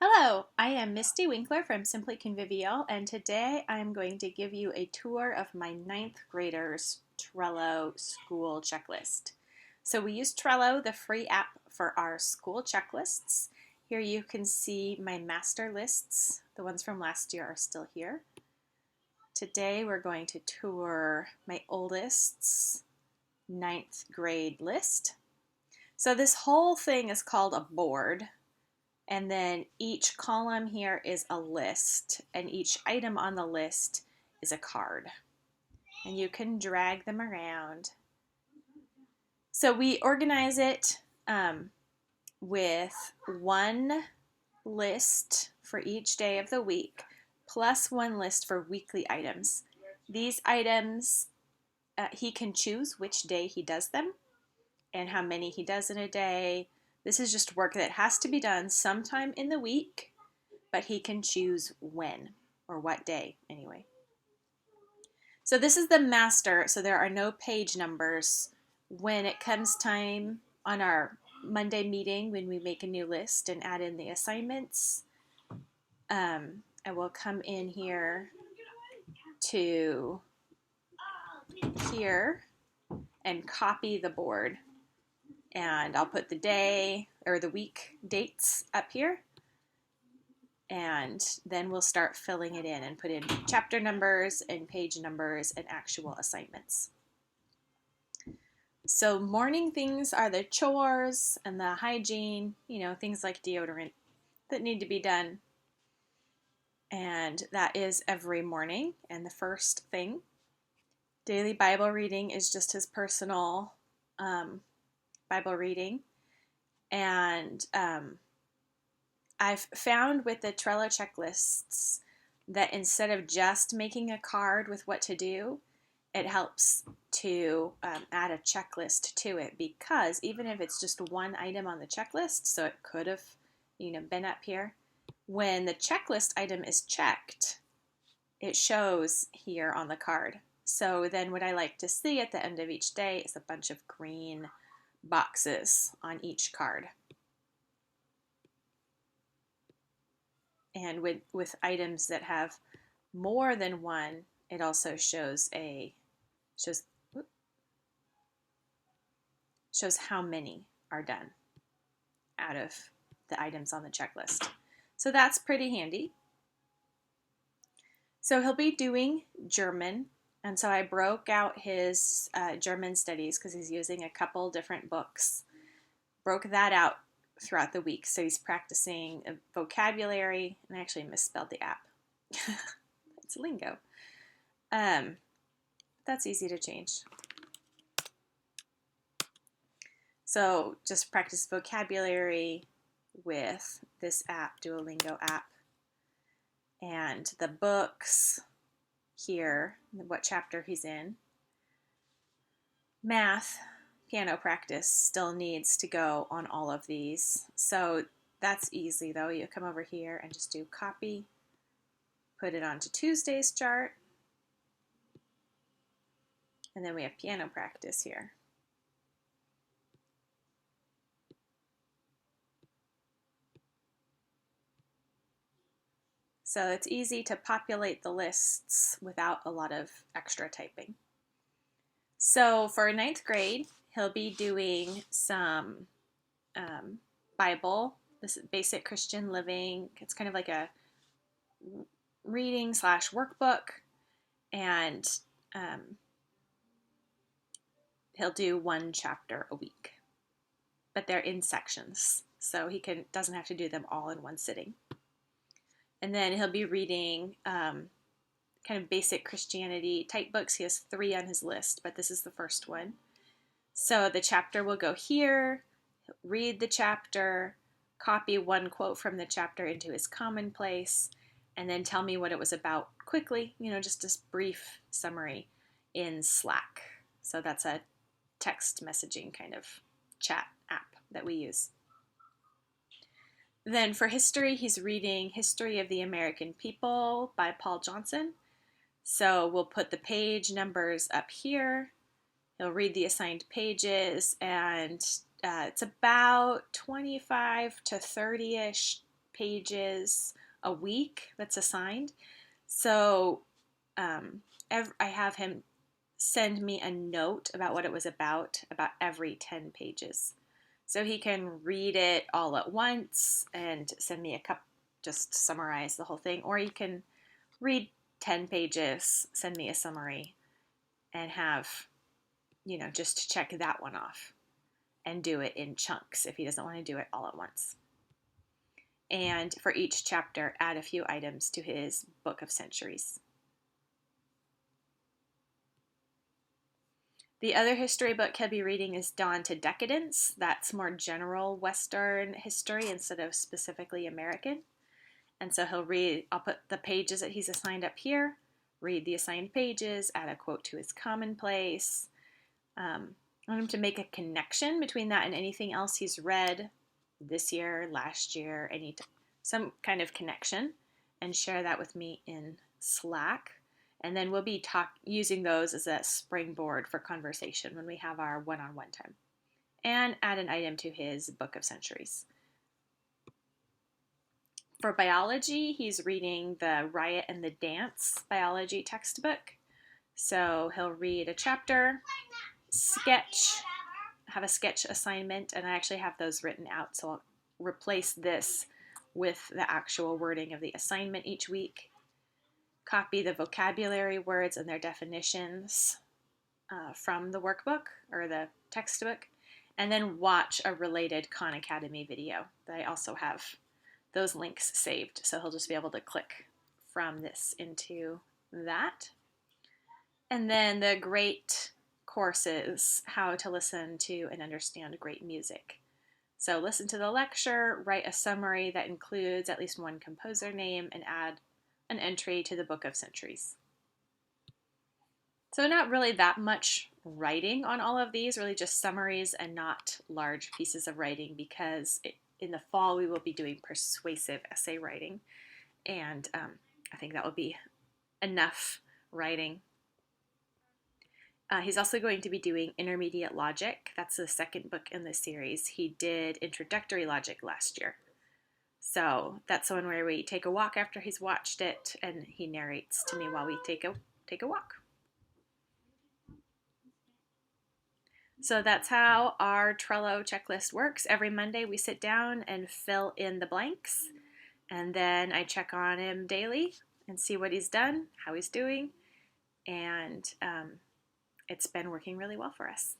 Hello, I am Misty Winkler from Simply Convivial, and today I'm going to give you a tour of my ninth graders' Trello school checklist. So we use Trello, the free app, for our school checklists. Here you can see my master lists. The ones from last year are still here. Today we're going to tour my oldest's ninth grade list. So this whole thing is called a board. And then each column here is a list, and each item on the list is a card. And you can drag them around. So we organize it with one list for each day of the week, plus one list for weekly items. These items, he can choose which day he does them and how many he does in a day. This is just work that has to be done sometime in the week, but he can choose when or what day anyway. So this is the master, so there are no page numbers. When it comes time on our Monday meeting, when we make a new list and add in the assignments, I will come in here to here and copy the board. And I'll put the day or the week dates up here. And then we'll start filling it in and put in chapter numbers and page numbers and actual assignments. So morning things are the chores and the hygiene, things like deodorant that need to be done. And that is every morning. And the first thing, daily Bible reading is just his personal Bible reading. And I've found with the Trello checklists that instead of just making a card with what to do, it helps to add a checklist to it, because even if it's just one item on the checklist, so it could have been up here, when the checklist item is checked, it shows here on the card. So then what I like to see at the end of each day is a bunch of green boxes on each card. And with items that have more than one, it also shows how many are done out of the items on the checklist. So that's pretty handy. So he'll be doing German, and so I broke out his German studies because he's using a couple different books. Broke that out throughout the week. So he's practicing vocabulary, and I actually misspelled the app. It's lingo. That's easy to change. So just practice vocabulary with this app, Duolingo app. And the books here, what chapter he's in. Math, piano practice still needs to go on all of these. So that's easy though. You come over here and just do copy, put it onto Tuesday's chart, and then we have piano practice here. So it's easy to populate the lists without a lot of extra typing. So for ninth grade, he'll be doing some Bible, this is basic Christian living. It's kind of like a reading / workbook, and he'll do one chapter a week, but they're in sections, so he doesn't have to do them all in one sitting. And then he'll be reading kind of basic Christianity type books. He has 3 on his list, but this is the first one. So the chapter will go here, read the chapter, copy one quote from the chapter into his commonplace, and then tell me what it was about quickly, just a brief summary in Slack. So that's a text messaging kind of chat app that we use. Then for history, he's reading History of the American People by Paul Johnson. So we'll put the page numbers up here. He'll read the assigned pages, and it's about 25 to 30-ish pages a week that's assigned. So I have him send me a note about what it was about every 10 pages. So he can read it all at once and send me just summarize the whole thing. Or you can read 10 pages, send me a summary, and have, just check that one off and do it in chunks if he doesn't want to do it all at once. And for each chapter, add a few items to his book of centuries. The other history book he'll be reading is Dawn to Decadence. That's more general Western history instead of specifically American. And so I'll put the pages that he's assigned up here, read the assigned pages, add a quote to his commonplace. I want him to make a connection between that and anything else he's read this year, last year, some kind of connection, and share that with me in Slack. And then we'll be using those as a springboard for conversation when we have our one-on-one time. And add an item to his book of centuries. For biology, he's reading the Riot and the Dance biology textbook. So he'll read a chapter, have a sketch assignment, and I actually have those written out. So I'll replace this with the actual wording of the assignment each week. Copy the vocabulary words and their definitions from the workbook or the textbook, and then watch a related Khan Academy video that I also have those links saved. So he'll just be able to click from this into that. And then the great courses, how to listen to and understand great music. So listen to the lecture, write a summary that includes at least one composer name, and add an entry to the book of centuries. So not really that much writing on all of these, really just summaries and not large pieces of writing, because in the fall we will be doing persuasive essay writing, and I think that will be enough writing. He's also going to be doing intermediate logic. That's the second book in this series. He did introductory logic last year. So that's the one where we take a walk after he's watched it, and he narrates to me while we take a walk. So that's how our Trello checklist works. Every Monday we sit down and fill in the blanks, and then I check on him daily and see what he's done, how he's doing, and it's been working really well for us.